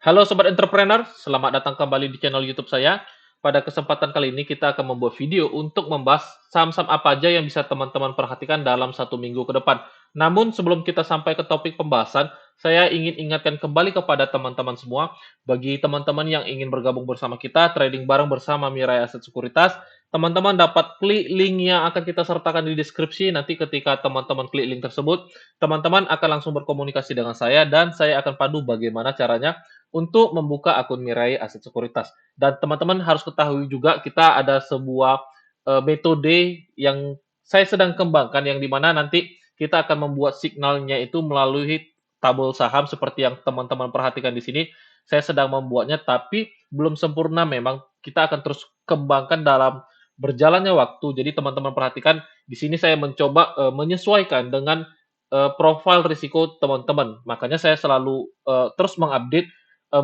Halo Sobat Entrepreneur, selamat datang kembali di channel YouTube saya. Pada kesempatan kali ini kita akan membuat video untuk membahas saham-saham apa aja yang bisa teman-teman perhatikan dalam satu minggu ke depan. Namun sebelum kita sampai ke topik pembahasan, saya ingin ingatkan kembali kepada teman-teman semua, bagi teman-teman yang ingin bergabung bersama kita, trading bareng bersama Mirai Aset Sekuritas, teman-teman dapat klik link yang akan kita sertakan di deskripsi. Nanti ketika teman-teman klik link tersebut, teman-teman akan langsung berkomunikasi dengan saya dan saya akan pandu bagaimana caranya untuk membuka akun Mirai Aset Sekuritas. Dan teman-teman harus ketahui juga kita ada sebuah metode yang saya sedang kembangkan yang dimana nanti kita akan membuat signalnya itu melalui tabel saham seperti yang teman-teman perhatikan di sini. Saya sedang membuatnya tapi belum sempurna memang. Kita akan terus kembangkan dalam berjalannya waktu. Jadi teman-teman perhatikan di sini saya mencoba menyesuaikan dengan profil risiko teman-teman. Makanya saya selalu terus mengupdate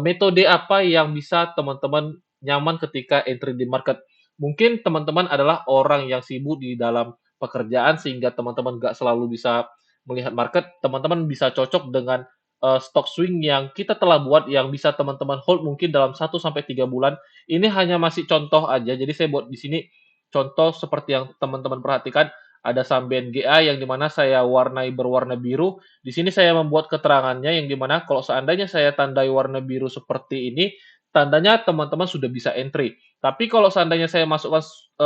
metode apa yang bisa teman-teman nyaman ketika entry di market. Mungkin teman-teman adalah orang yang sibuk di dalam pekerjaan sehingga teman-teman nggak selalu bisa melihat market, teman-teman bisa cocok dengan stock swing yang kita telah buat yang bisa teman-teman hold mungkin dalam 1 sampai 3 bulan. Ini hanya masih contoh aja, jadi saya buat di sini contoh seperti yang teman-teman perhatikan, ada saham BNGA yang dimana saya warnai berwarna biru. Di sini saya membuat keterangannya yang dimana kalau seandainya saya tandai warna biru seperti ini, tandanya teman-teman sudah bisa entry. Tapi kalau seandainya saya masukkan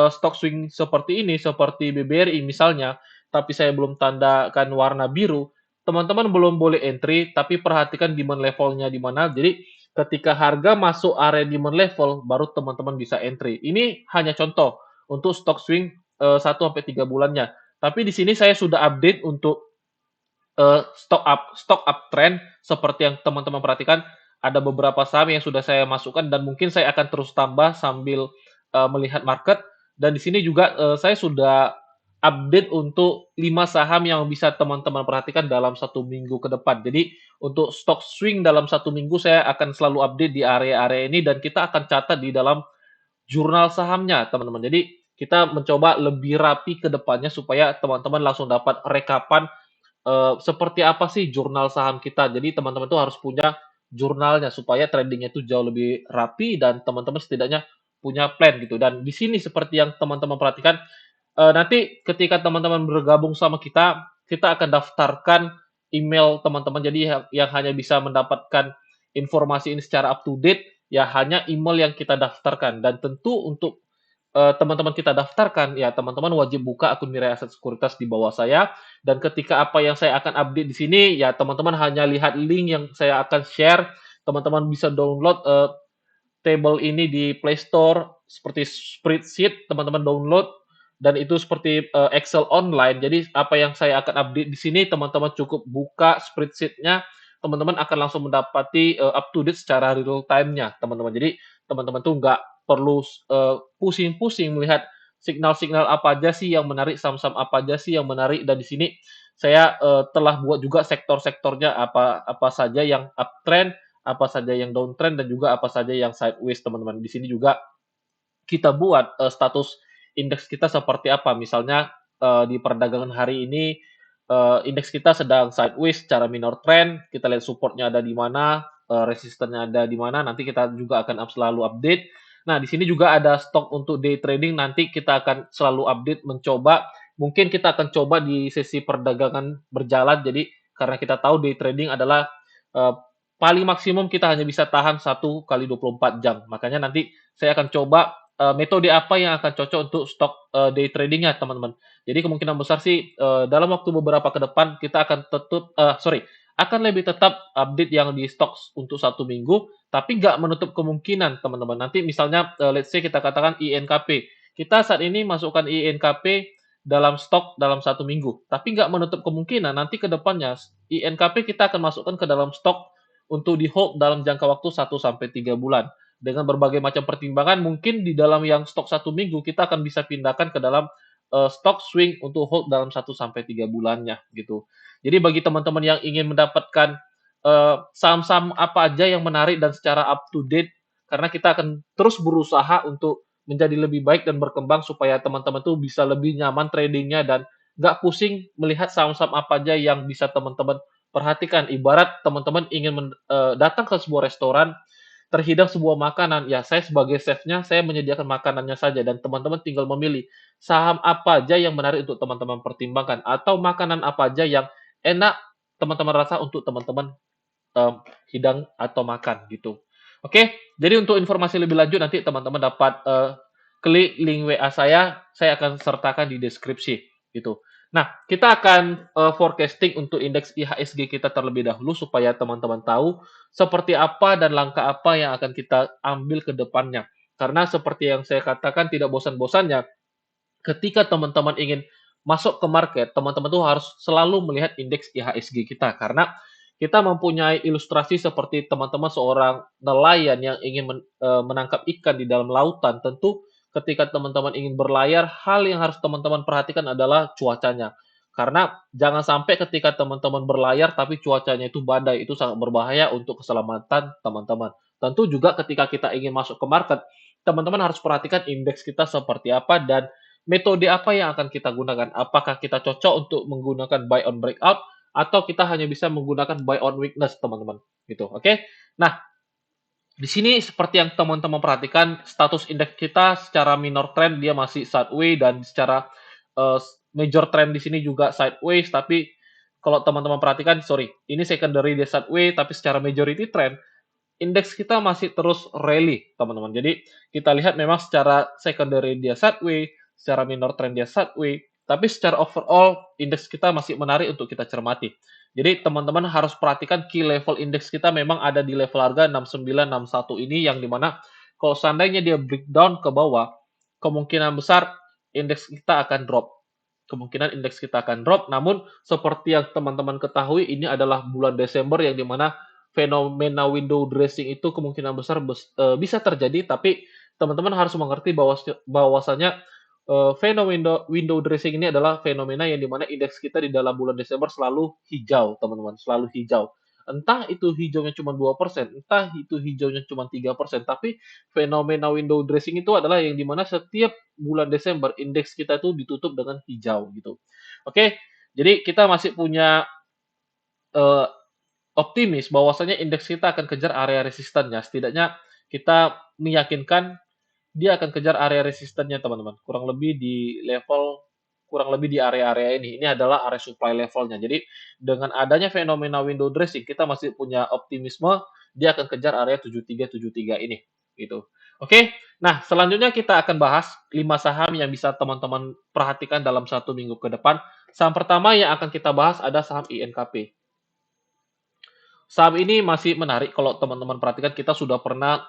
stock swing seperti ini, seperti BBRI misalnya, tapi saya belum tandakan warna biru, teman-teman belum boleh entry, tapi perhatikan demand levelnya di mana. Jadi ketika harga masuk area demand level, baru teman-teman bisa entry. Ini hanya contoh untuk stock swing 1 sampai 3 bulannya. Tapi di sini saya sudah update untuk stock uptrend seperti yang teman-teman perhatikan, ada beberapa saham yang sudah saya masukkan dan mungkin saya akan terus tambah sambil melihat market. Dan di sini juga saya sudah update untuk 5 saham yang bisa teman-teman perhatikan dalam satu minggu ke depan. Jadi untuk stock swing dalam satu minggu saya akan selalu update di area-area ini dan kita akan catat di dalam jurnal sahamnya, teman-teman. Jadi, kita mencoba lebih rapi ke depannya supaya teman-teman langsung dapat rekapan, seperti apa sih jurnal saham kita. Jadi, teman-teman tuh harus punya jurnalnya supaya tradingnya itu jauh lebih rapi dan teman-teman setidaknya punya plan gitu. Dan di sini seperti yang teman-teman perhatikan, nanti ketika teman-teman bergabung sama kita, kita akan daftarkan email teman-teman. Jadi yang hanya bisa mendapatkan informasi ini secara up to date, ya hanya email yang kita daftarkan. Dan tentu untuk teman-teman kita daftarkan, ya teman-teman wajib buka akun Mirai Aset Sekuritas di bawah saya. Dan ketika apa yang saya akan update di sini, ya teman-teman hanya lihat link yang saya akan share. Teman-teman bisa download table ini di Play Store seperti spreadsheet, teman-teman download dan itu seperti Excel online. Jadi apa yang saya akan update di sini, teman-teman cukup buka spreadsheet-nya, teman-teman akan langsung mendapati up to date secara real time-nya, teman-teman. Jadi teman-teman tuh nggak perlu pusing-pusing melihat signal-signal apa aja sih yang menarik, saham-saham apa aja sih yang menarik. Dan di sini saya telah buat juga sektor-sektornya apa apa saja yang uptrend, apa saja yang downtrend dan juga apa saja yang sideways, teman-teman. Di sini juga kita buat status indeks kita seperti apa. Misalnya di perdagangan hari ini indeks kita sedang sideways secara minor trend, kita lihat supportnya ada di mana, resistennya ada di mana, nanti kita juga akan selalu update. Nah, di sini juga ada stok untuk day trading, nanti kita akan selalu update, mencoba. Mungkin kita akan coba di sesi perdagangan berjalan, jadi karena kita tahu day trading adalah eh, paling maksimum kita hanya bisa tahan 1 kali 24 jam. Makanya nanti saya akan coba metode apa yang akan cocok untuk stok day tradingnya, teman-teman. Jadi kemungkinan besar sih dalam waktu beberapa ke depan kita akan akan lebih tetap update yang di stok untuk satu minggu, tapi nggak menutup kemungkinan, teman-teman. Nanti misalnya let's say kita katakan INKP. Kita saat ini masukkan INKP dalam stok dalam satu minggu, tapi nggak menutup kemungkinan nanti ke depannya INKP kita akan masukkan ke dalam stok untuk di hold dalam jangka waktu 1 sampai 3 bulan. Dengan berbagai macam pertimbangan, mungkin di dalam yang stok satu minggu, kita akan bisa pindahkan ke dalam stok swing untuk hold dalam 1 sampai 3 bulannya, gitu. Jadi bagi teman-teman yang ingin mendapatkan saham-saham apa aja yang menarik dan secara up to date, karena kita akan terus berusaha untuk menjadi lebih baik dan berkembang supaya teman-teman tuh bisa lebih nyaman tradingnya dan nggak pusing melihat saham-saham apa aja yang bisa teman-teman Perhatikan, ibarat teman-teman ingin datang ke sebuah restoran, terhidang sebuah makanan, ya saya sebagai chef-nya, saya menyediakan makanannya saja dan teman-teman tinggal memilih saham apa aja yang menarik untuk teman-teman pertimbangkan atau makanan apa aja yang enak teman-teman rasa untuk teman-teman mmm, hidang atau makan gitu. Oke, jadi untuk informasi lebih lanjut nanti teman-teman dapat, klik link WA saya akan sertakan di deskripsi gitu. Nah, kita akan, forecasting untuk indeks IHSG kita terlebih dahulu supaya teman-teman tahu seperti apa dan langkah apa yang akan kita ambil ke depannya. Karena seperti yang saya katakan tidak bosan-bosannya ketika teman-teman ingin masuk ke market, teman-teman tuh harus selalu melihat indeks IHSG kita karena kita mempunyai ilustrasi seperti teman-teman seorang nelayan yang ingin menangkap ikan di dalam lautan. Tentu ketika teman-teman ingin berlayar, hal yang harus teman-teman perhatikan adalah cuacanya. Karena jangan sampai ketika teman-teman berlayar tapi cuacanya itu badai, itu sangat berbahaya untuk keselamatan teman-teman. Tentu juga ketika kita ingin masuk ke market, teman-teman harus perhatikan indeks kita seperti apa dan metode apa yang akan kita gunakan? Apakah kita cocok untuk menggunakan buy on breakout atau kita hanya bisa menggunakan buy on weakness, teman-teman, gitu, oke? Nah, di sini seperti yang teman-teman perhatikan, status indeks kita secara minor trend dia masih sideways dan secara major trend di sini juga sideways, tapi kalau teman-teman perhatikan, sorry, ini secondary dia sideways, tapi secara majority trend indeks kita masih terus rally, teman-teman. Jadi kita lihat memang secara secondary dia sideways, secara minor trend dia sideways, tapi secara overall indeks kita masih menarik untuk kita cermati. Jadi teman-teman harus perhatikan key level indeks kita memang ada di level harga 6961 ini yang dimana kalau seandainya dia breakdown ke bawah, kemungkinan besar indeks kita akan drop. Kemungkinan indeks kita akan drop, namun seperti yang teman-teman ketahui ini adalah bulan Desember yang dimana fenomena window dressing itu kemungkinan besar bisa terjadi, tapi teman-teman harus mengerti bahwasanya fenomena window dressing ini adalah fenomena yang dimana indeks kita di dalam bulan Desember selalu hijau, teman-teman, selalu hijau. Entah itu hijaunya cuma 2%, entah itu hijaunya cuma 3%, tapi fenomena window dressing itu adalah yang dimana setiap bulan Desember indeks kita itu ditutup dengan hijau gitu. Oke, jadi kita masih punya uh, optimis bahwasanya indeks kita akan kejar area resistannya. Setidaknya kita meyakinkan dia akan kejar area resistannya, teman-teman. Kurang lebih di area-area ini. Ini adalah area supply levelnya. Jadi dengan adanya fenomena window dressing, kita masih punya optimisme dia akan kejar area 7373 ini, gitu. Oke, nah selanjutnya kita akan bahas 5 saham yang bisa teman-teman perhatikan dalam 1 minggu ke depan. Saham pertama yang akan kita bahas ada saham INKP. Saham ini masih menarik kalau teman-teman perhatikan kita sudah pernah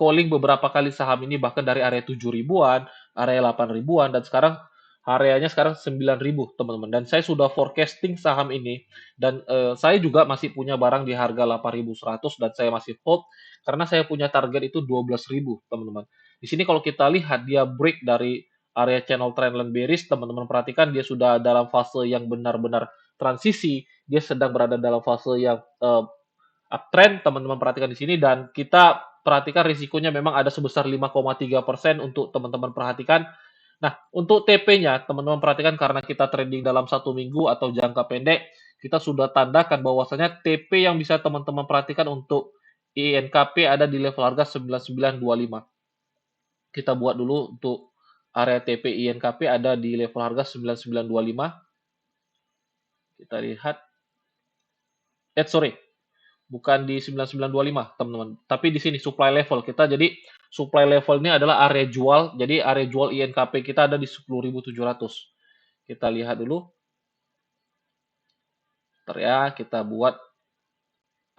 calling beberapa kali saham ini bahkan dari area 7 ribuan, area 8 ribuan dan sekarang areanya sekarang 9 ribu teman-teman. Dan saya sudah forecasting saham ini dan saya juga masih punya barang di harga 8.100 dan saya masih hold karena saya punya target itu 12.000 teman-teman. Di sini kalau kita lihat dia break dari area channel trendline bearish, teman-teman perhatikan dia sudah dalam fase yang benar-benar transisi, dia sedang berada dalam fase yang uptrend, teman-teman perhatikan di sini dan kita perhatikan risikonya memang ada sebesar 5,3% untuk teman-teman perhatikan. Nah, untuk TP-nya, teman-teman perhatikan karena kita trading dalam 1 minggu atau jangka pendek, kita sudah tandakan bahwasanya TP yang bisa teman-teman perhatikan untuk INKP ada di level harga 9925. Kita buat dulu untuk area TP INKP ada di level harga 9925. Kita lihat. Sorry, bukan di 9925 teman-teman. Tapi di sini supply level kita jadi supply level ini adalah area jual. Jadi area jual INKP kita ada di 10.700. Kita lihat dulu. Ntar ya, kita buat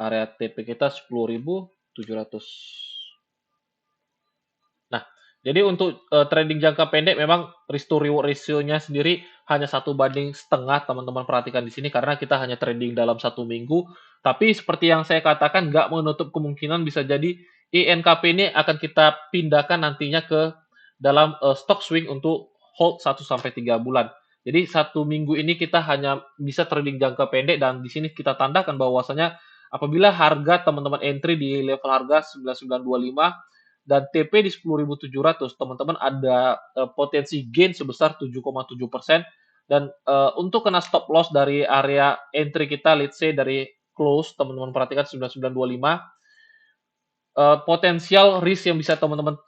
area TP kita 10.700. Nah, jadi untuk trading jangka pendek memang risk to reward ratio-nya sendiri hanya 1/1 teman-teman perhatikan di sini karena kita hanya trading dalam 1 minggu. Tapi seperti yang saya katakan nggak menutup kemungkinan bisa jadi INKP ini akan kita pindahkan nantinya ke dalam stock swing untuk hold 1 sampai 3 bulan. Jadi 1 minggu ini kita hanya bisa trading jangka pendek dan di sini kita tandakan bahwasanya apabila harga teman-teman entry di level harga 9925 dan TP di 10.700, teman-teman ada potensi gain sebesar 7,7%. Dan untuk kena stop loss dari area entry kita, let's say dari close, teman-teman perhatikan 9925, potensial risk yang bisa teman-teman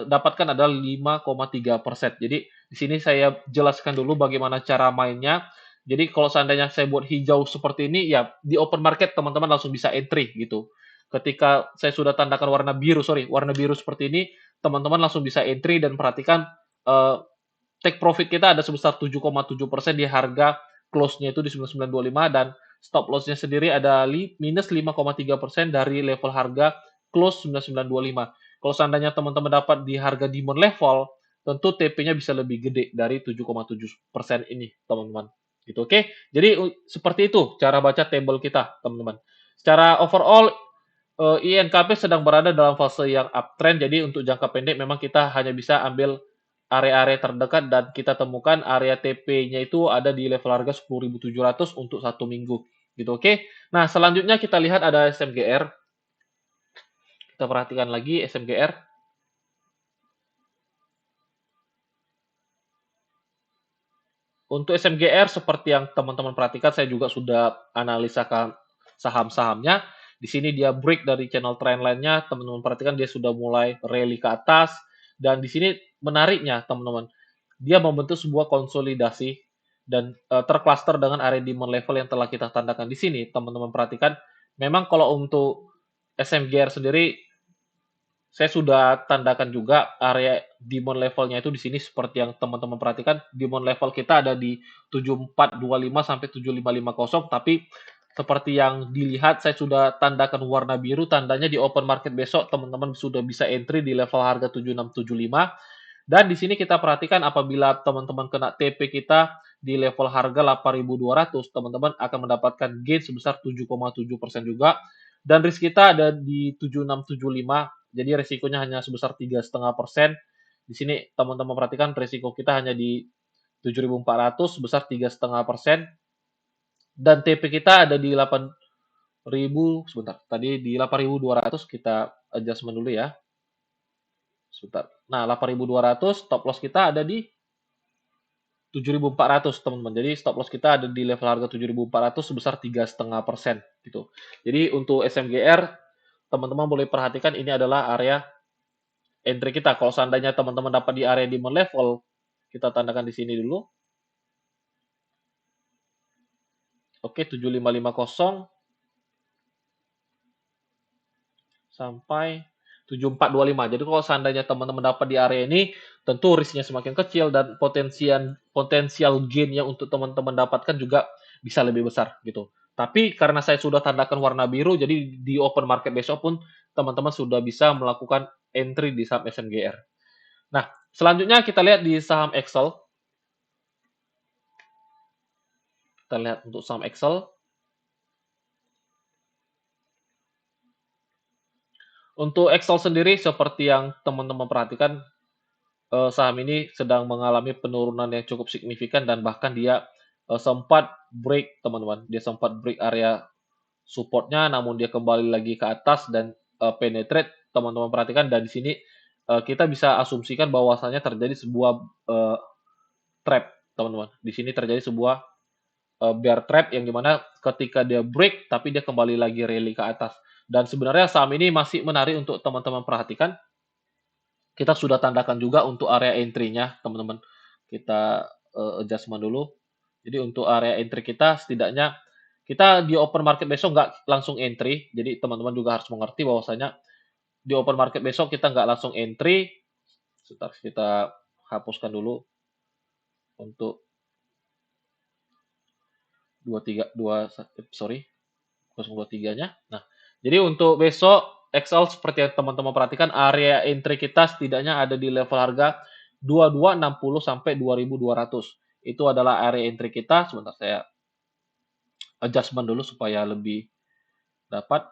dapatkan adalah 5,3%. Jadi di sini saya jelaskan dulu bagaimana cara mainnya. Jadi kalau seandainya saya buat hijau seperti ini, ya di open market teman-teman langsung bisa entry gitu. Ketika saya sudah tandakan warna biru, sorry, warna biru seperti ini, teman-teman langsung bisa entry dan perhatikan eh, take profit kita ada sebesar 7,7% di harga close-nya itu di 9925 dan stop loss-nya sendiri ada minus 5,3% dari level harga close 9925. Kalau seandainya teman-teman dapat di harga demon level, tentu TP-nya bisa lebih gede dari 7,7% ini, teman-teman. Gitu, oke? Jadi seperti itu cara baca table kita, teman-teman. Secara overall INKP sedang berada dalam fase yang uptrend, jadi untuk jangka pendek memang kita hanya bisa ambil area-area terdekat dan kita temukan area TP-nya itu ada di level harga 10.700 untuk 1 minggu. Gitu, oke? Nah, selanjutnya kita lihat ada SMGR. Kita perhatikan lagi SMGR. Untuk SMGR seperti yang teman-teman perhatikan, saya juga sudah analisa saham-sahamnya. Di sini dia break dari channel trendline-nya, teman-teman perhatikan dia sudah mulai rally ke atas. Dan di sini menariknya, teman-teman, dia membentuk sebuah konsolidasi dan tercluster dengan area demand level yang telah kita tandakan di sini. Teman-teman perhatikan, memang kalau untuk SMGR sendiri saya sudah tandakan juga area demand levelnya itu di sini seperti yang teman-teman perhatikan, demand level kita ada di 7425 sampai 7550, tapi seperti yang dilihat saya sudah tandakan warna biru, tandanya di open market besok teman-teman sudah bisa entry di level harga 7675. Dan di sini kita perhatikan apabila teman-teman kena TP kita di level harga 8.200, teman-teman akan mendapatkan gain sebesar 7,7% juga. Dan risk kita ada di 7675, jadi resikonya hanya sebesar 3,5%. Di sini teman-teman perhatikan resiko kita hanya di 7.400 sebesar 3,5%. Dan TP kita ada di 8.000, sebentar, tadi di 8.200, kita adjustment dulu ya. Sebentar. Nah, 8.200, stop loss kita ada di 7.400, teman-teman. Jadi stop loss kita ada di level harga 7.400 sebesar 3,5% gitu. Jadi untuk SMGR, teman-teman boleh perhatikan ini adalah area entry kita. Kalau seandainya teman-teman dapat di area demand level, kita tandakan di sini dulu. Oke, 7550 sampai 7425. Jadi kalau seandainya teman-teman dapat di area ini, tentu risknya semakin kecil dan potensial gain yang untuk teman-teman dapatkan juga bisa lebih besar gitu. Tapi karena saya sudah tandakan warna biru, jadi di open market besok pun teman-teman sudah bisa melakukan entry di saham SMGR. Nah, selanjutnya kita lihat di saham Excel. Kita lihat untuk saham Excel. Untuk Excel sendiri seperti yang teman-teman perhatikan, saham ini sedang mengalami penurunan yang cukup signifikan dan bahkan dia sempat break, teman-teman. Dia sempat break area supportnya, namun dia kembali lagi ke atas dan penetrate, teman-teman perhatikan. Dan di sini kita bisa asumsikan bahwasanya terjadi sebuah trap, teman-teman. Di sini terjadi sebuah bear trap yang dimana ketika dia break, tapi dia kembali lagi rally ke atas. Dan sebenarnya saham ini masih menarik untuk teman-teman perhatikan. Kita sudah tandakan juga untuk area entry-nya, teman-teman. Kita adjustment dulu. Jadi untuk area entry kita setidaknya kita di open market besok nggak langsung entry. Jadi teman-teman juga harus mengerti bahwasanya di open market besok kita nggak langsung entry. Sebentar, kita hapuskan dulu untuk 023nya. Nah, jadi untuk besok Excel seperti yang teman-teman perhatikan area entry kita setidaknya ada di level harga 2260 sampai 2200. Itu adalah area entry kita. Sebentar saya adjustment dulu supaya lebih dapat.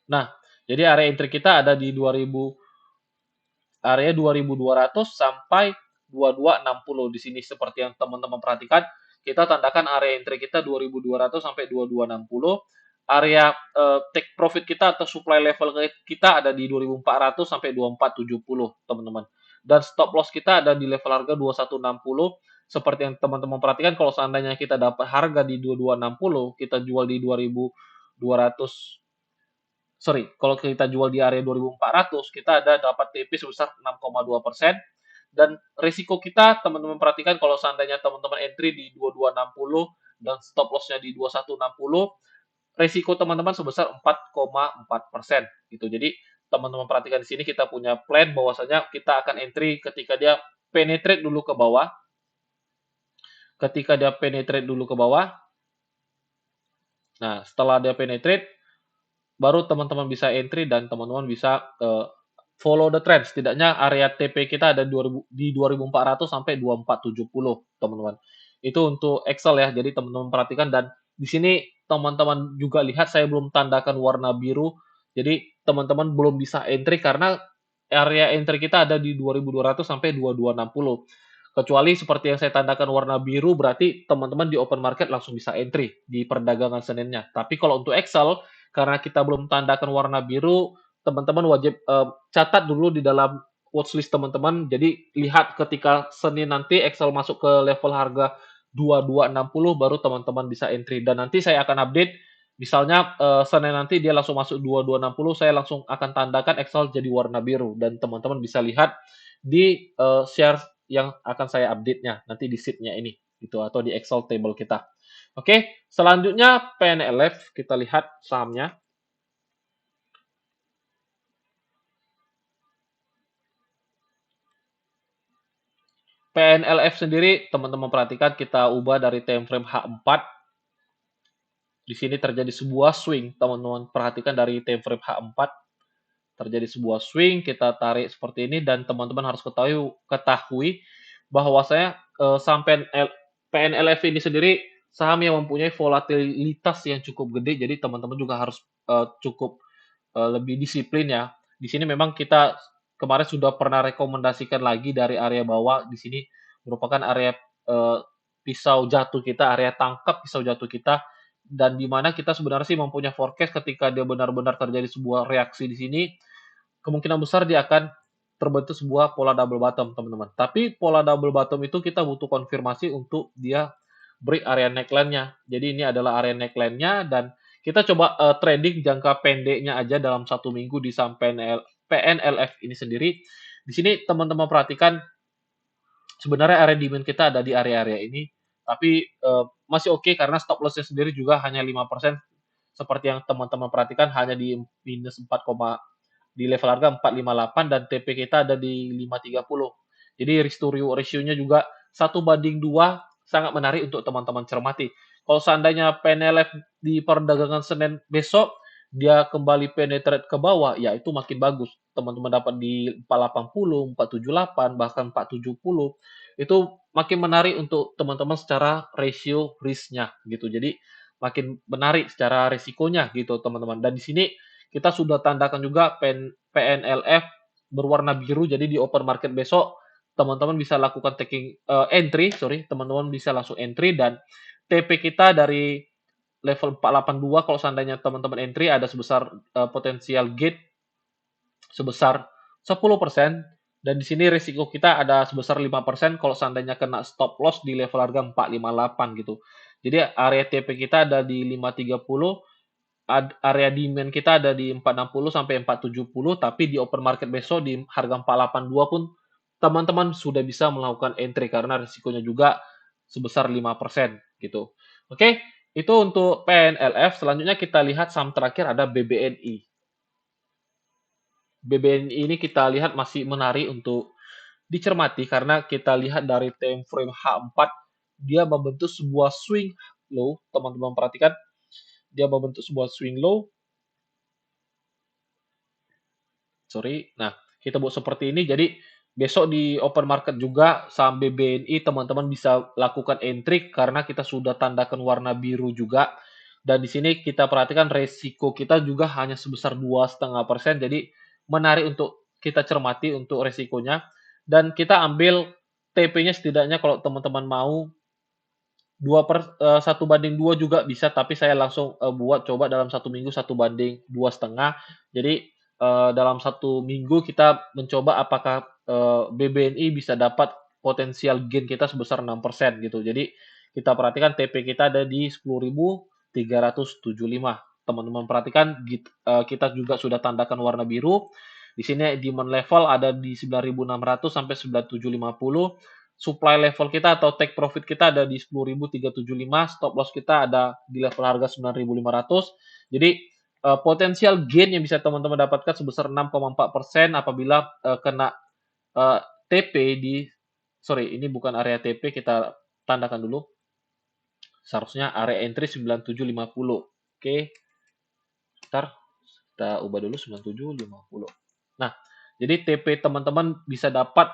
Nah, jadi area entry kita ada di 2200 sampai 2260. Di sini seperti yang teman-teman perhatikan, kita tandakan area entry kita 2200 sampai 2260. Area take profit kita atau supply level kita ada di 2400 sampai 2470, teman-teman. dan stop loss kita ada di level harga 2160. Seperti yang teman-teman perhatikan, kalau seandainya kita dapat harga di 2260, kita jual di 2200, sorry, kalau kita jual di area 2400, kita ada dapat TP sebesar 6,2%. Dan risiko kita, teman-teman perhatikan, kalau seandainya teman-teman entry di 2260 dan stop lossnya di 2160, risiko teman-teman sebesar 4,4% gitu. Jadi teman-teman perhatikan di sini kita punya plan bahwasanya kita akan entry ketika dia penetrate dulu ke bawah. Ketika dia penetrate dulu ke bawah, nah setelah dia penetrate, baru teman-teman bisa entry dan teman-teman bisa follow the trend. Setidaknya area TP kita ada 2000, di 2400 sampai 2470, teman-teman. Itu untuk Excel ya. Jadi teman-teman perhatikan, dan di sini teman-teman juga lihat saya belum tandakan warna biru. Jadi teman-teman belum bisa entry karena area entry kita ada di 2200 sampai 2260. Kecuali seperti yang saya tandakan warna biru, berarti teman-teman di open market langsung bisa entry di perdagangan Seninnya. Tapi kalau untuk Excel, karena kita belum tandakan warna biru, teman-teman wajib catat dulu di dalam watchlist teman-teman. Jadi lihat ketika Senin nanti Excel masuk ke level harga 2260, baru teman-teman bisa entry. Dan nanti saya akan update, misalnya Senin nanti dia langsung masuk 2260, saya langsung akan tandakan Excel jadi warna biru. Dan teman-teman bisa lihat di share yang akan saya update-nya nanti di sheet-nya ini gitu, atau di Excel table kita. Oke, selanjutnya PNLF, kita lihat sahamnya. PNLF sendiri, teman-teman perhatikan, kita ubah dari time frame H4. Di sini terjadi sebuah swing, teman-teman perhatikan dari time frame H4. Terjadi sebuah swing, kita tarik seperti ini, dan teman-teman harus ketahui bahwa saya sampai PNLF ini sendiri saham yang mempunyai volatilitas yang cukup gede, jadi teman-teman juga harus cukup lebih disiplin ya. Di sini memang kita kemarin sudah pernah rekomendasikan lagi dari area bawah. Di sini merupakan area pisau jatuh kita, area tangkap pisau jatuh kita, dan di mana kita sebenarnya sih mempunyai forecast ketika dia benar-benar terjadi sebuah reaksi di sini, kemungkinan besar dia akan terbentuk sebuah pola double bottom, teman-teman. Tapi pola double bottom itu kita butuh konfirmasi untuk dia break area neckline-nya. Jadi ini adalah area neckline-nya, dan kita coba trading jangka pendeknya aja dalam 1 minggu di saham PNLF ini sendiri. Di sini teman-teman perhatikan, sebenarnya area demand kita ada di area-area ini, tapi masih oke karena stop loss-nya sendiri juga hanya 5%, seperti yang teman-teman perhatikan hanya di minus 4, di level harga 458, dan TP kita ada di 530. Jadi risk to reward ratio-nya juga 1:2, sangat menarik untuk teman-teman cermati. Kalau seandainya PNLF di perdagangan Senin besok dia kembali penetrate ke bawah, ya itu makin bagus. Teman-teman dapat di 480, 478, bahkan 470. Itu makin menarik untuk teman-teman secara ratio risk-nya gitu. Jadi makin menarik secara risikonya gitu, teman-teman. Dan di sini kita sudah tandakan juga PNLF berwarna biru, jadi di open market besok teman-teman bisa lakukan taking entry, sorry, teman-teman bisa langsung entry, dan TP kita dari level 482, kalau seandainya teman-teman entry ada sebesar potensial gate sebesar 10%, dan di sini risiko kita ada sebesar 5% kalau seandainya kena stop loss di level harga 458 gitu. Jadi area TP kita ada di 530, area demand kita ada di 460 sampai 470, tapi di open market besok di harga 482 pun teman-teman sudah bisa melakukan entry karena risikonya juga sebesar 5% gitu. Oke, itu untuk PNLF. Selanjutnya kita lihat saham terakhir ada BBNI. BBNI ini kita lihat masih menarik untuk dicermati karena kita lihat dari time frame H4 dia membentuk sebuah swing low, teman-teman perhatikan, dia membentuk sebuah swing low. Sorry. Nah, kita buat seperti ini. Jadi besok di open market juga saham BBNI teman-teman bisa lakukan entry karena kita sudah tandakan warna biru juga. Dan di sini kita perhatikan resiko kita juga hanya sebesar 2,5%. Jadi menarik untuk kita cermati untuk resikonya. Dan kita ambil TP-nya setidaknya kalau teman-teman mau 1:2 juga bisa, tapi saya langsung buat coba dalam 1 minggu 1:2,5. Jadi dalam 1 minggu kita mencoba apakah BBNI bisa dapat potensial gain kita sebesar 6% gitu. Jadi kita perhatikan TP kita ada di 10.375. Teman-teman perhatikan kita juga sudah tandakan warna biru. Di sini demand level ada di 9.600 sampai 9.750. Supply level kita atau take profit kita ada di 10.375. Stop loss kita ada di level harga 9.500. Jadi potensial gain yang bisa teman-teman dapatkan sebesar 6,4% apabila kena TP di sorry, ini bukan area TP, kita tandakan dulu. Seharusnya area entry 9750. Oke, ntar kita ubah dulu 9750. Nah, jadi TP teman-teman bisa dapat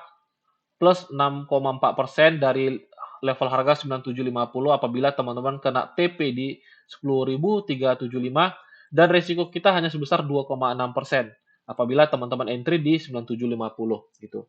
plus 6,4% dari level harga 9750 apabila teman-teman kena TP di 10.375 dan resiko kita hanya sebesar 2,6% apabila teman-teman entry di 9750 gitu.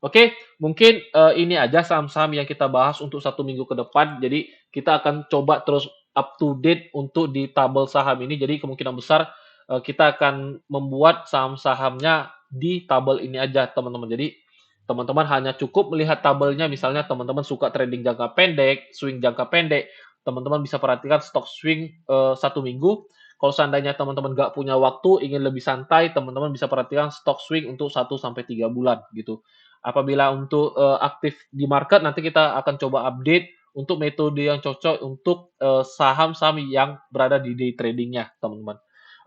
Oke, mungkin ini aja saham-saham yang kita bahas untuk 1 minggu ke depan. Jadi kita akan coba terus up to date untuk di tabel saham ini. Jadi kemungkinan besar kita akan membuat saham-sahamnya di tabel ini aja, teman-teman. Jadi teman-teman hanya cukup melihat tabelnya, misalnya teman-teman suka trading jangka pendek, swing jangka pendek, teman-teman bisa perhatikan stok swing 1 minggu. Kalau seandainya teman-teman nggak punya waktu, ingin lebih santai, teman-teman bisa perhatikan stok swing untuk 1 sampai 3 bulan gitu. Apabila untuk aktif di market, nanti kita akan coba update untuk metode yang cocok untuk saham-saham yang berada di day tradingnya, teman-teman.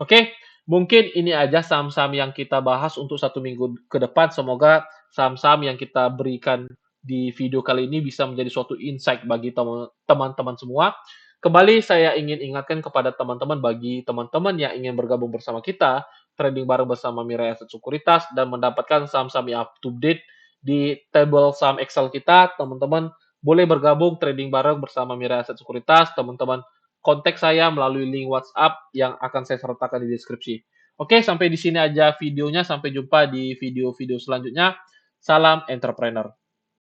Oke, mungkin ini aja saham-saham yang kita bahas untuk 1 minggu ke depan. Semoga saham-saham yang kita berikan di video kali ini bisa menjadi suatu insight bagi teman-teman semua. Kembali saya ingin ingatkan kepada teman-teman, bagi teman-teman yang ingin bergabung bersama kita, trading bareng bersama Mirai Aset Sekuritas dan mendapatkan saham-saham yang up to date di table saham Excel kita, teman-teman boleh bergabung trading bareng bersama Mirai Aset Sekuritas. Teman-teman kontak saya melalui link WhatsApp yang akan saya sertakan di deskripsi. Oke, sampai di sini aja videonya. Sampai jumpa di video-video selanjutnya. Salam entrepreneur.